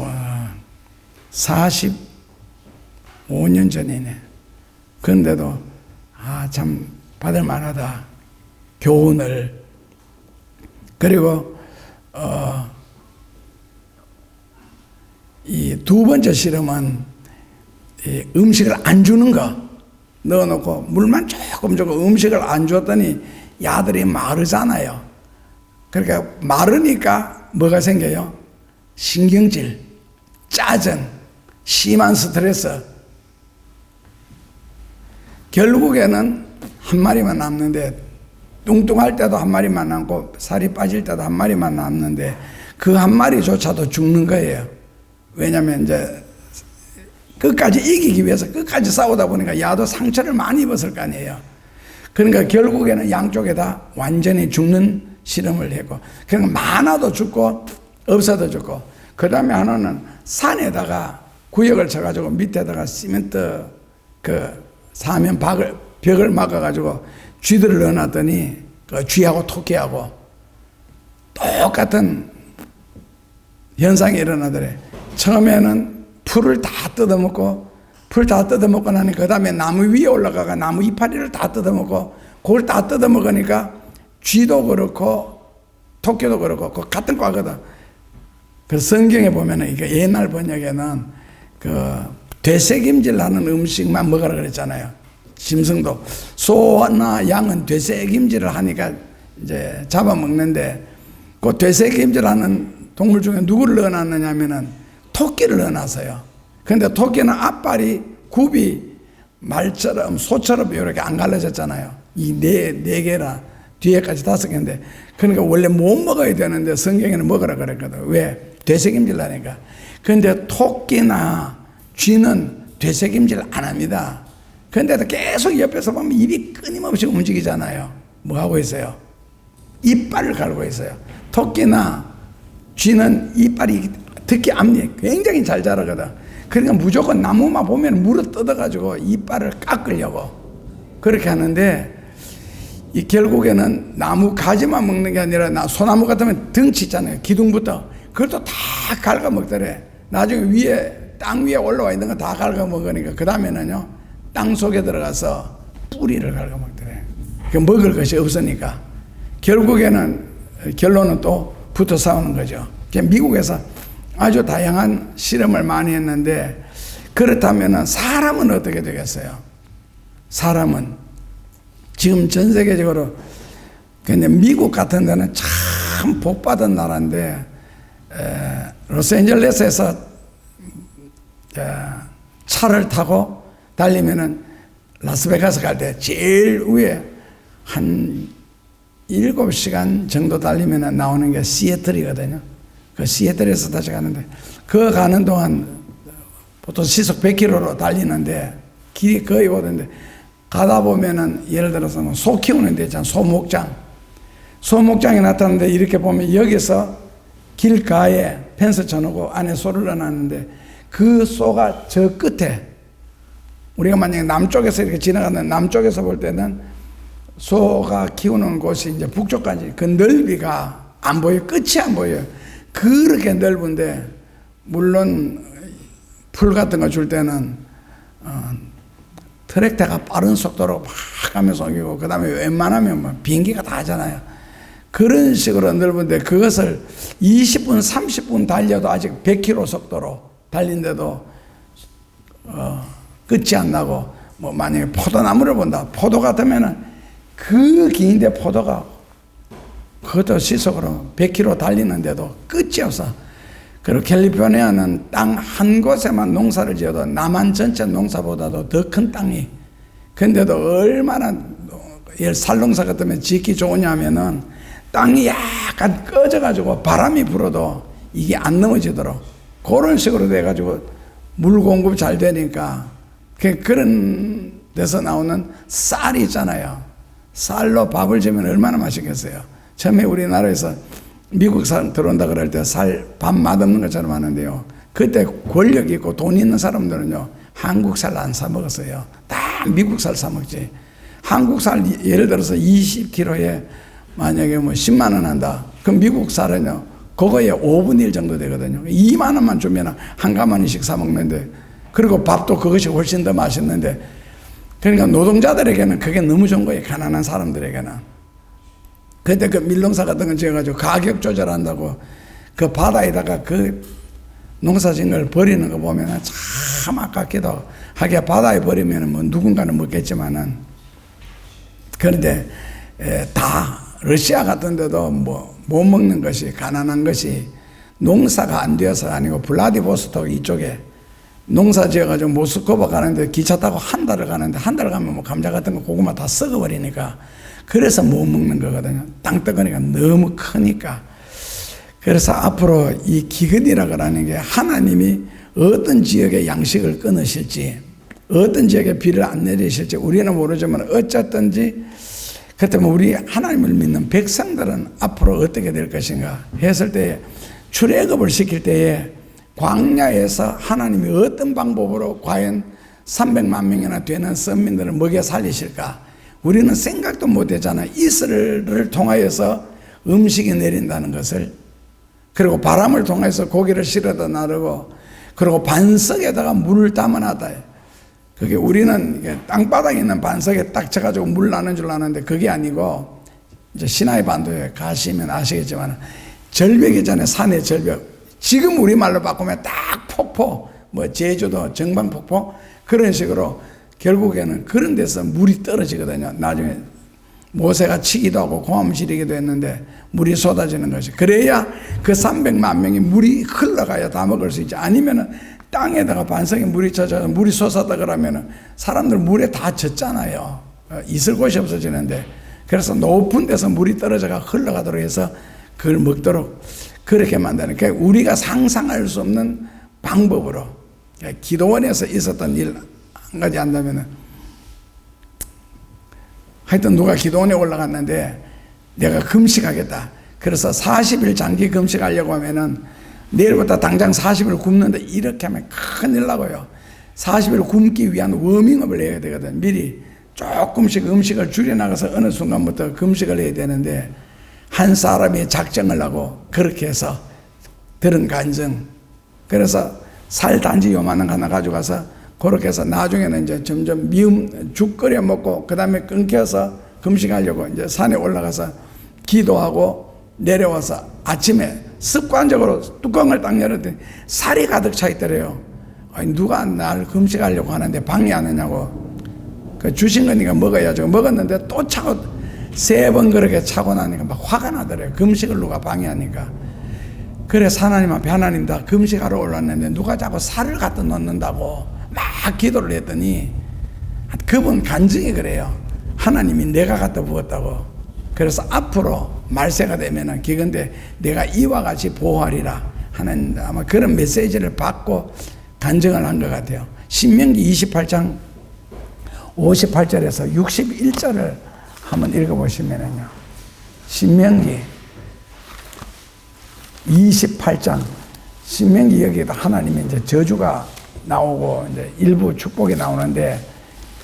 45년 전이네. 그런데도 참 받을 만하다. 교훈을. 그리고 이 두 번째 실험은 이 음식을 안 주는 거 넣어놓고 물만 조금 주고 음식을 안 줬더니 야들이 마르잖아요. 그러니까 마르니까 뭐가 생겨요? 신경질, 짜증, 심한 스트레스. 결국에는 한 마리만 남는데, 뚱뚱할 때도 한 마리만 남고 살이 빠질 때도 한 마리만 남는데 그 한 마리조차도 죽는 거예요. 왜냐하면 이제 끝까지 이기기 위해서 끝까지 싸우다 보니까 야도 상처를 많이 입었을 거 아니에요. 그러니까 결국에는 양쪽에 다 완전히 죽는 실험을 했고, 그러니까 많아도 죽고 없어도 죽고, 그 다음에 하나는 산에다가 구역을 쳐가지고 밑에다가 시멘트 그 사면 벽을 막아가지고 쥐들을 넣어놨더니 그 쥐하고 토끼하고 똑같은 현상이 일어나더래. 처음에는 풀을 다 뜯어먹고, 풀 다 뜯어먹고 나니 그 다음에 나무 위에 올라가가 나무 이파리를 다 뜯어먹고, 그걸 다 뜯어먹으니까 쥐도 그렇고 토끼도 그렇고 그 같은 과거다. 그래서 성경에 보면은 이게 옛날 번역에는 그 되새김질 하는 음식만 먹으라 그랬잖아요. 짐승도 소나 양은 되새김질을 하니까 이제 잡아먹는데, 그 되새김질 하는 동물 중에 누구를 넣어놨느냐면은 토끼를 넣어놨어요. 근데 토끼는 앞발이 굽이 말처럼 소처럼 이렇게 안 갈라졌잖아요. 이 네 개라 뒤에까지 5개인데, 그러니까 원래 못 먹어야 되는데 성경에는 먹으라 그랬거든. 왜? 되새김질 하니까. 근데 토끼나 쥐는 되새김질 안 합니다. 근데도 계속 옆에서 보면 입이 끊임없이 움직이잖아요. 뭐 하고 있어요? 이빨을 갈고 있어요. 토끼나 쥐는 이빨이, 특히 앞니 굉장히 잘 자라거든. 그러니까 무조건 나무만 보면 물어 뜯어가지고 이빨을 깎으려고 그렇게 하는데, 이 결국에는 나무 가지만 먹는 게 아니라 소나무 같으면 덩치 있잖아요. 기둥부터 그것도 다 갉아 먹더래. 나중에 위에 땅 위에 올라와 있는 거 다 갉아 먹으니까 그 다음에는요 땅 속에 들어가서 뿌리를 갉아 먹더래. 먹을 것이 없으니까 결국에는 결론은 또 붙어 싸우는 거죠. 미국에서 아주 다양한 실험을 많이 했는데, 그렇다면 사람은 어떻게 되겠어요? 사람은 지금 전 세계적으로, 근데 미국 같은 데는 참 복받은 나라인데, 로스앤젤레스에서 차를 타고 달리면은 라스베가스 갈 때 제일 위에 한 7시간 정도 달리면 나오는 게 시애틀이거든요. 그 시애틀에서 다시 가는데, 그 가는 동안 보통 시속 100km로 달리는데 길이 거의 오던데, 가다 보면은 예를 들어서 소 키우는 데 있잖아. 소목장이 나타나는데 이렇게 보면 여기서 길가에 펜스 쳐놓고 안에 소를 넣어놨는데, 그 소가 저 끝에, 우리가 만약에 남쪽에서 이렇게 지나가는 남쪽에서 볼 때는 소가 키우는 곳이 이제 북쪽까지 그 넓이가 안 보여요. 끝이 안 보여요. 그렇게 넓은데, 물론 풀 같은 거 줄 때는 트랙터가 빠른 속도로 막 가면서 옮기고, 그 다음에 웬만하면 뭐 비행기가 다 하잖아요. 그런 식으로 넓은데, 그것을 20분 30분 달려도 아직 100km 속도로 달린데도 끝이 안 나고, 뭐 만약에 포도나무를 본다. 포도 같으면은 그 긴데 포도가 그것도 시속으로 100km 달리는데도 끝이 없어. 그리고 캘리포니아는 땅 한 곳에만 농사를 지어도 남한 전체 농사보다도 더 큰 땅이, 근데도 얼마나 살농사 같으면 짓기 좋으냐 하면은 땅이 약간 꺼져가지고 바람이 불어도 이게 안 넘어지도록 그런 식으로 돼가지고 물 공급 잘 되니까, 그런 데서 나오는 쌀이 있잖아요. 쌀로 밥을 지으면 얼마나 맛있겠어요. 처음에 우리나라에서 미국 쌀 들어온다 그럴 때 쌀 밥 맛없는 것처럼 하는데요, 그때 권력 있고 돈 있는 사람들은요 한국 쌀 안 사 먹었어요. 다 미국 쌀 사 먹지. 한국 쌀 예를 들어서 20kg에 만약에 뭐 10만 원 한다. 그럼 미국 쌀은요 그거에 5분의 1 정도 되거든요. 2만 원만 주면 한 가마니씩 사 먹는데, 그리고 밥도 그것이 훨씬 더 맛있는데, 그러니까 노동자들에게는 그게 너무 좋은 거예요. 가난한 사람들에게는. 그때 그 밀농사 같은 거 지어가지고 가격 조절한다고 그 바다에다가 그 농사진 걸 버리는 거 보면 참 아깝기도 하게, 바다에 버리면 뭐 누군가는 먹겠지만은, 그런데 다 러시아 같은 데도 뭐 못 먹는 것이, 가난한 것이 농사가 안 되어서 아니고, 블라디보스토크 이쪽에 농사 지어가지고 모스크바 가는데 기차 타고 한 달을 가는데, 한 달 가면 뭐 감자 같은 거 고구마 다 썩어버리니까, 그래서 못 먹는 거거든요. 땅덩어리가 너무 크니까. 그래서 앞으로 이 기근이라고 하는 게 하나님이 어떤 지역에 양식을 끊으실지, 어떤 지역에 비를 안 내리실지 우리는 모르지만, 어쨌든지 그렇다면 우리 하나님을 믿는 백성들은 앞으로 어떻게 될 것인가 했을 때, 출애굽을 시킬 때에 광야에서 하나님이 어떤 방법으로 과연 300만 명이나 되는 선민들을 먹여 살리실까, 우리는 생각도 못 했잖아요. 이스라엘을 통하여서 음식이 내린다는 것을, 그리고 바람을 통해서 고기를 실어다 나르고, 그리고 반석에다가 물을 담아놨다. 그게 우리는 땅바닥에 있는 반석에 딱 쳐가지고 물 나는 줄 아는데, 그게 아니고, 이제 시나이 반도에 가시면 아시겠지만 절벽이잖아요. 산의 절벽. 지금 우리말로 바꾸면 딱 폭포, 뭐 제주도 정방폭포, 그런 식으로 결국에는 그런 데서 물이 떨어지거든요. 나중에 모세가 치기도 하고 고함 지르기도 했는데 물이 쏟아지는 것이, 그래야 그 300만 명이 물이 흘러가야 다 먹을 수 있지. 아니면은 땅에다가 반석에 물이 젖어서 물이 솟았다 그러면은 사람들 물에 다 젖잖아요. 있을 곳이 없어지는데, 그래서 높은 데서 물이 떨어져가 흘러가도록 해서 그걸 먹도록 그렇게 만드는, 그러니까 우리가 상상할 수 없는 방법으로, 기도원에서 있었던 일 한 가지 한다면은, 하여튼 누가 기도원에 올라갔는데 내가 금식하겠다. 그래서 40일 장기 금식하려고 하면은 내일부터 당장 40일 굶는데, 이렇게 하면 큰일 나고요. 40일 굶기 위한 워밍업을 해야 되거든. 미리 조금씩 음식을 줄여나가서 어느 순간부터 금식을 해야 되는데, 한 사람이 작정을 하고 그렇게 해서 들은 간증. 그래서 살 단지 요만한 거 하나 가져가서 그렇게 해서 나중에는 이제 점점 미음 죽 끓여 먹고, 그 다음에 끊겨서 금식하려고 이제 산에 올라가서 기도하고 내려와서 아침에 습관적으로 뚜껑을 딱 열었더니 살이 가득 차 있더래요. 아니, 누가 날 금식하려고 하는데 방해하느냐고. 그 주신 거니까 먹어야죠. 먹었는데 또 차고, 3번 그렇게 차고 나니까 막 화가 나더래요. 금식을 누가 방해하니까. 그래서 하나님 앞에, 하나님 다 금식하러 올랐는데 누가 자꾸 살을 갖다 넣는다고 막 기도를 했더니, 그분 간증이 그래요. 하나님이 내가 갖다 부었다고. 그래서 앞으로 말세가 되면은 기근데 내가 이와 같이 보호하리라 하는 아마 그런 메시지를 받고 간증을 한 것 같아요. 신명기 28장 58절에서 61절을 한번 읽어보시면은요, 신명기 28장, 신명기 여기에도 하나님의 이제 저주가 나오고 이제 일부 축복이 나오는데,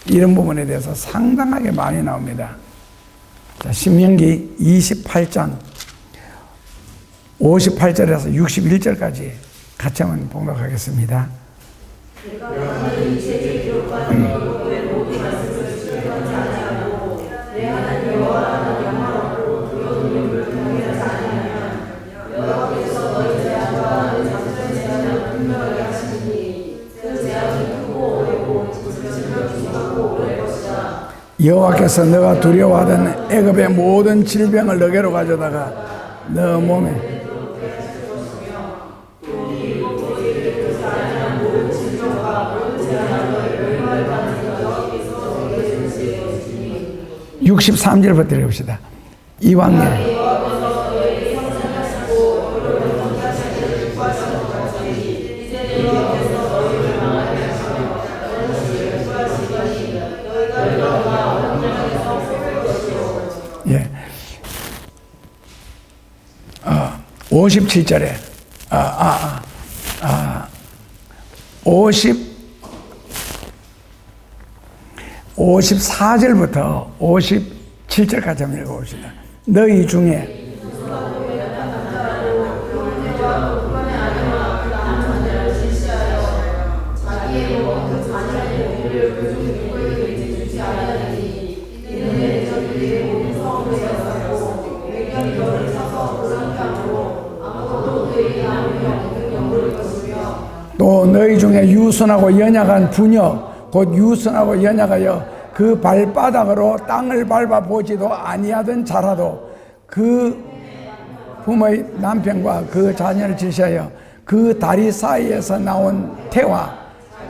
이런 부분에 대해서 상당하게 많이 나옵니다. 자, 신명기 28장 58절에서 61절까지 같이 한번 보도록 하겠습니다. 여호와께서 너가 두려워하던 애굽의 모든 질병을 너게로 가져다가 너 몸에 63절부터 읽읍시다. 이왕에 예. 57절에 54절부터 57절까지 한번 읽어봅시다. 너희 중에 또 너희 중에 유순하고 연약한 부녀 곧 유순하고 연약하여 그 발바닥으로 땅을 밟아 보지도 아니하던 자라도 그 부모의 남편과 그 자녀를 질시하여 그 다리 사이에서 나온 태와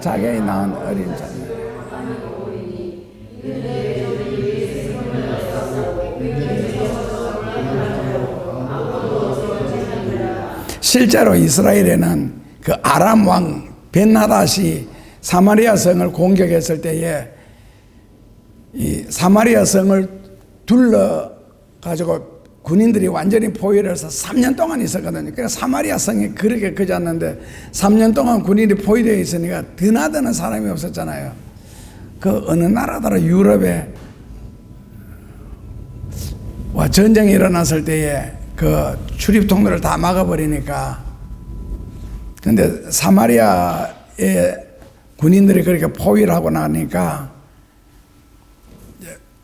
자기의 낳은 어린 자녀. 실제로 이스라엘에는 그 아람 왕 벤하닷이 사마리아 성을 공격했을 때에 이 사마리아 성을 둘러 가지고 군인들이 완전히 포위를 해서 3년 동안 있었거든요. 그러니까 사마리아 성이 그렇게 크지 않는데 3년 동안 군인이 포위되어 있으니까 드나드는 사람이 없었잖아요. 그 어느 나라더라 유럽에 와 전쟁이 일어났을 때에 그 출입 통로를 다 막아버리니까 근데 사마리아의 군인들이 그렇게 포위를 하고 나니까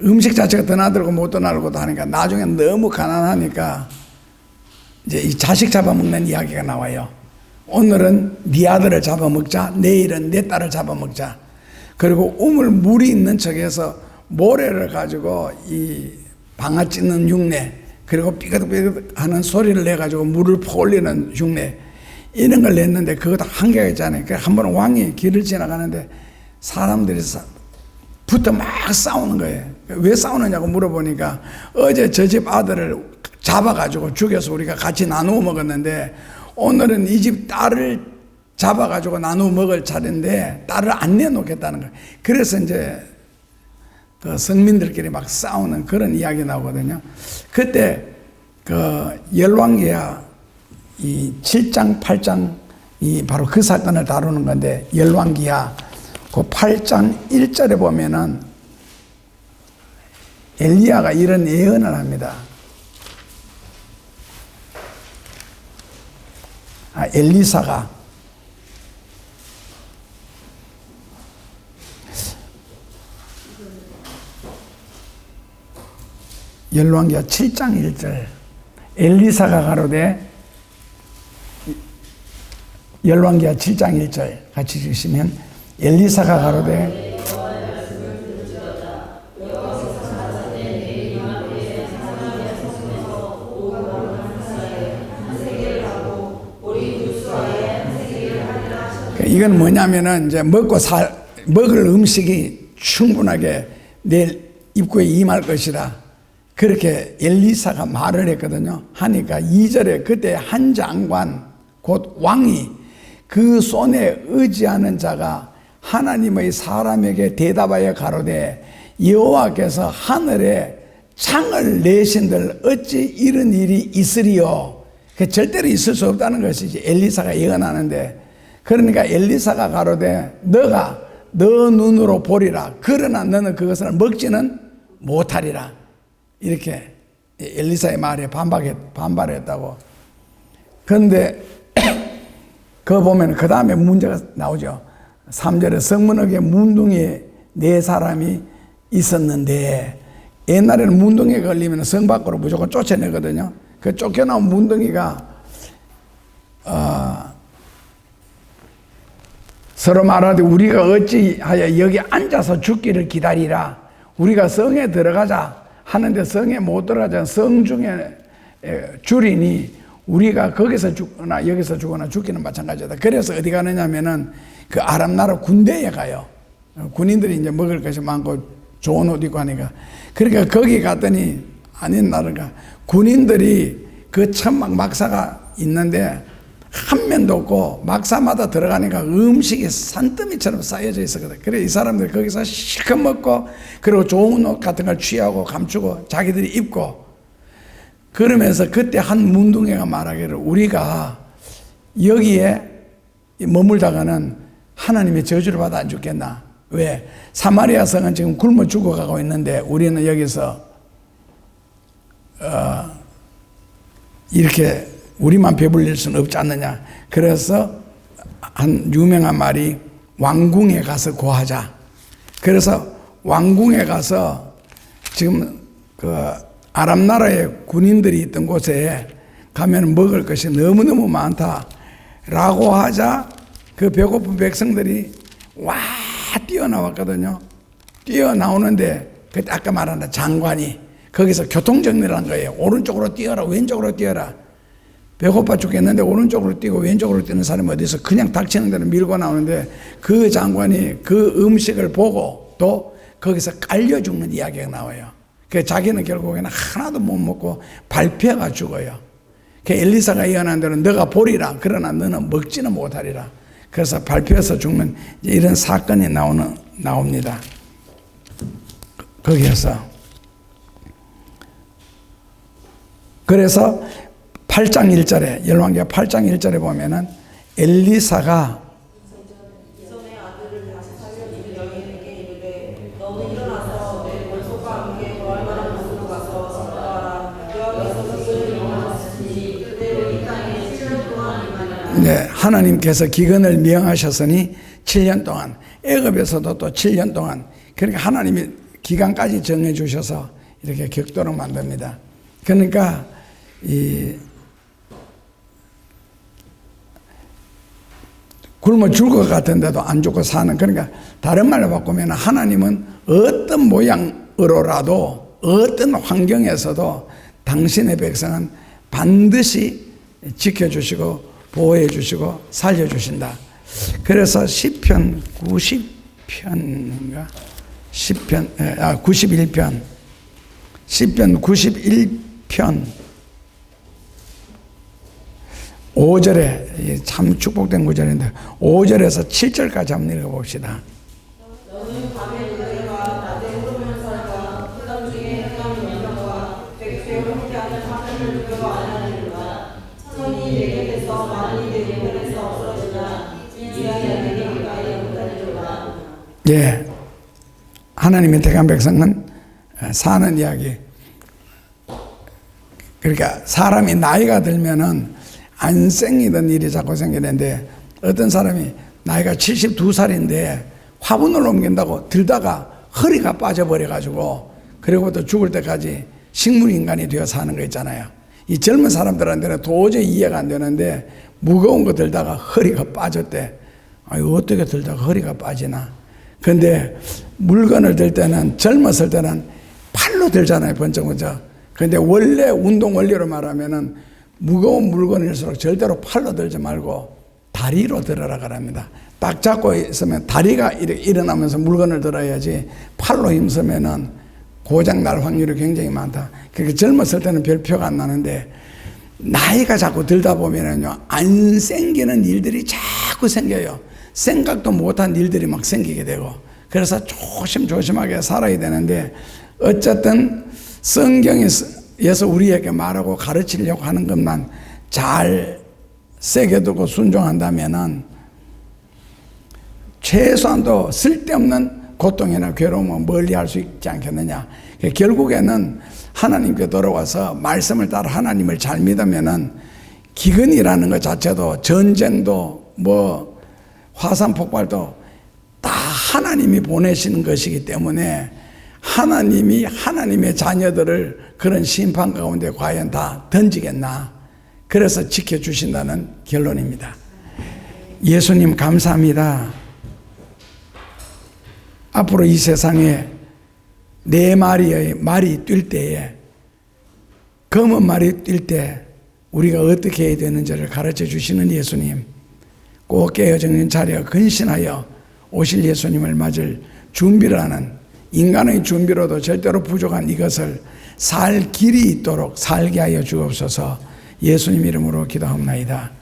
음식 자체가 드나들고 못 드나들고도 하니까 나중에 너무 가난하니까 이제 이 자식 잡아먹는 이야기가 나와요. 오늘은 네 아들을 잡아먹자, 내일은 내 딸을 잡아먹자. 그리고 우물 물이 있는 척해서 모래를 가지고 이 방아 찢는 흉내, 그리고 삐그덕삐그덕 하는 소리를 내가지고 물을 퍼올리는 흉내, 이런 걸 냈는데 그것도 한계가 있잖아요. 그래서 한 번은 왕이 길을 지나가는데 사람들이 붙어 막 싸우는 거예요. 왜 싸우느냐고 물어보니까 어제 저 집 아들을 잡아가지고 죽여서 우리가 같이 나누어 먹었는데 오늘은 이 집 딸을 잡아가지고 나누어 먹을 차례인데 딸을 안 내놓겠다는 거예요. 그래서 이제 그 성민들끼리 막 싸우는 그런 이야기 나오거든요. 그때 그 열왕기야 이 7장, 8장 이 바로 그 사건을 다루는 건데 열왕기야 그 8장 1절에 보면은 엘리야가 이런 예언을 합니다. 엘리사가 열왕기야 7장 1절 엘리사가 가로되 열왕기야 7장 1절 같이 읽으시면 엘리사가 가로되 이건 뭐냐면은 이제 먹을 음식이 충분하게 내 입구에 임할 것이다. 그렇게 엘리사가 말을 했거든요. 하니까 2절에 그때 한 장관 곧 왕이 그 손에 의지하는 자가 하나님의 사람에게 대답하여 가로되 여호와께서 하늘에 창을 내신들 어찌 이런 일이 있으리요. 절대로 있을 수 없다는 것이지 엘리사가 예언하는데, 그러니까 엘리사가 가로되 너가 너 눈으로 보리라. 그러나 너는 그것을 먹지는 못하리라. 이렇게 엘리사의 말에 반발했다고. 그런데 그거 보면 그 다음에 문제가 나오죠. 3절에 성문역에 문둥이에 4사람이 있었는데, 옛날에는 문둥이에 걸리면 성 밖으로 무조건 쫓아내거든요. 그 쫓겨나온 문둥이가 서로 말하되 우리가 어찌하여 여기 앉아서 죽기를 기다리라. 우리가 성에 들어가자 하는데 성에 못 들어가자. 성 중에 줄이니 우리가 거기서 죽거나 여기서 죽거나 죽기는 마찬가지다. 그래서 어디 가느냐면은 그 아람 나라 군대에 가요. 군인들이 이제 먹을 것이 많고 좋은 옷 입고 하니까. 그러니까 거기 갔더니 아닌 나라가 군인들이 그 천막 막사가 있는데 한 면도 없고 막사마다 들어가니까 음식이 산더미처럼 쌓여져 있었거든. 그래 이 사람들 거기서 실컷 먹고 그리고 좋은 옷 같은 걸 취하고 감추고 자기들이 입고 그러면서 그때 한 문둥이가 말하기를 우리가 여기에 머물다가는 하나님의 저주를 받아 안 죽겠나. 왜? 사마리아 성은 지금 굶어 죽어가고 있는데 우리는 여기서 이렇게 우리만 배불릴 수는 없지 않느냐. 그래서 한 유명한 말이 왕궁에 가서 구하자. 그래서 왕궁에 가서 지금 그 아랍 나라의 군인들이 있던 곳에 가면 먹을 것이 너무너무 많다라고 하자 그 배고픈 백성들이 와 뛰어나왔거든요. 뛰어나오는데 그때 아까 말한 장관이 거기서 교통정리를 한 거예요. 오른쪽으로 뛰어라, 왼쪽으로 뛰어라. 배고파 죽겠는데 오른쪽으로 뛰고 왼쪽으로 뛰는 사람이 어디서 그냥 닥치는 대로 밀고 나오는데 그 장관이 그 음식을 보고 또 거기서 깔려 죽는 이야기가 나와요. 그 자기는 결국에는 하나도 못 먹고 발표가 죽어요. 그 엘리사가 예언한 대로 너가 보리라 그러나 너는 먹지는 못하리라. 그래서 발표해서 죽는 이런 사건이 나옵니다. 거기에서 그래서 8장 1절에 열왕기하 8장 1절에 보면은 엘리사가 이손의 아들을 다시 살려주는 여인에게 이르되 너는 일어나서 내 원소과 함께 거할 만한 곳으로 가서 살아라. 여호와께서 기근을 명하셨으니 그대로 이 땅에 7년 동안 임하리라. 네, 하나님께서 기근을 명하셨으니 7년 동안 애굽에서도 또 7년 동안 그러니까 하나님이 기간까지 정해 주셔서 이렇게 격도록 만듭니다. 그러니까 굶어 죽을 것 같은데도 안 죽고 사는 그러니까 다른 말로 바꾸면 하나님은 어떤 모양으로라도 어떤 환경에서도 당신의 백성은 반드시 지켜주시고 보호해주시고 살려주신다. 그래서 시편 90편인가 91편 시편 91편 5절에 참 축복된 구절인데 5절에서 7절까지 한번 읽어봅시다. 너는 밤에 노래와 낮에 흐르면서와 흑암 중에 흑암 연상과 백수의 함께하는 하늘을 두려워 안 하느니라. 천이 내 곁에서 만이 내 옆에서 없어지나 이스라엘 내게 가까이 못하리로다. 예, 하나님의 택한 백성은 사는 이야기. 그러니까 사람이 나이가 들면은 안 생기던 일이 자꾸 생기는데 어떤 사람이 나이가 72살인데 화분을 옮긴다고 들다가 허리가 빠져버려가지고 그리고 또 죽을 때까지 식물인간이 되어 사는 거 있잖아요. 이 젊은 사람들한테는 도저히 이해가 안 되는데 무거운 거 들다가 허리가 빠졌대. 아유, 어떻게 들다가 허리가 빠지나. 근데 물건을 들 때는 젊었을 때는 팔로 들잖아요, 번쩍번쩍. 근데 원래 운동 원리로 말하면은 무거운 물건일수록 절대로 팔로 들지 말고 다리로 들어라 그럽니다. 딱 잡고 있으면 다리가 이렇게 일어나면서 물건을 들어야지 팔로 힘쓰면은 고장 날 확률이 굉장히 많다. 그렇게 젊었을 때는 별 표가 안 나는데 나이가 자꾸 들다 보면은요 안 생기는 일들이 자꾸 생겨요. 생각도 못한 일들이 막 생기게 되고 그래서 조심조심하게 살아야 되는데 어쨌든 성경에서 우리에게 말하고 가르치려고 하는 것만 잘 새겨두고 순종한다면은 최소한도 쓸데없는 고통이나 괴로움을 멀리 할 수 있지 않겠느냐. 결국에는 하나님께 돌아와서 말씀을 따라 하나님을 잘 믿으면은 기근이라는 것 자체도 전쟁도 뭐 화산 폭발도 다 하나님이 보내시는 것이기 때문에 하나님이 하나님의 자녀들을 그런 심판 가운데 과연 다 던지겠나. 그래서 지켜주신다는 결론입니다. 예수님 감사합니다. 앞으로 이 세상에 네 마리의 말이 뛸 때에 검은 말이 뛸 때 우리가 어떻게 해야 되는지를 가르쳐 주시는 예수님, 꼭 깨어 정신 차려 근신하여 오실 예수님을 맞을 준비를 하는 인간의 준비로도 절대로 부족한 이것을 살 길이 있도록 살게 하여 주옵소서. 예수님 이름으로 기도합나이다.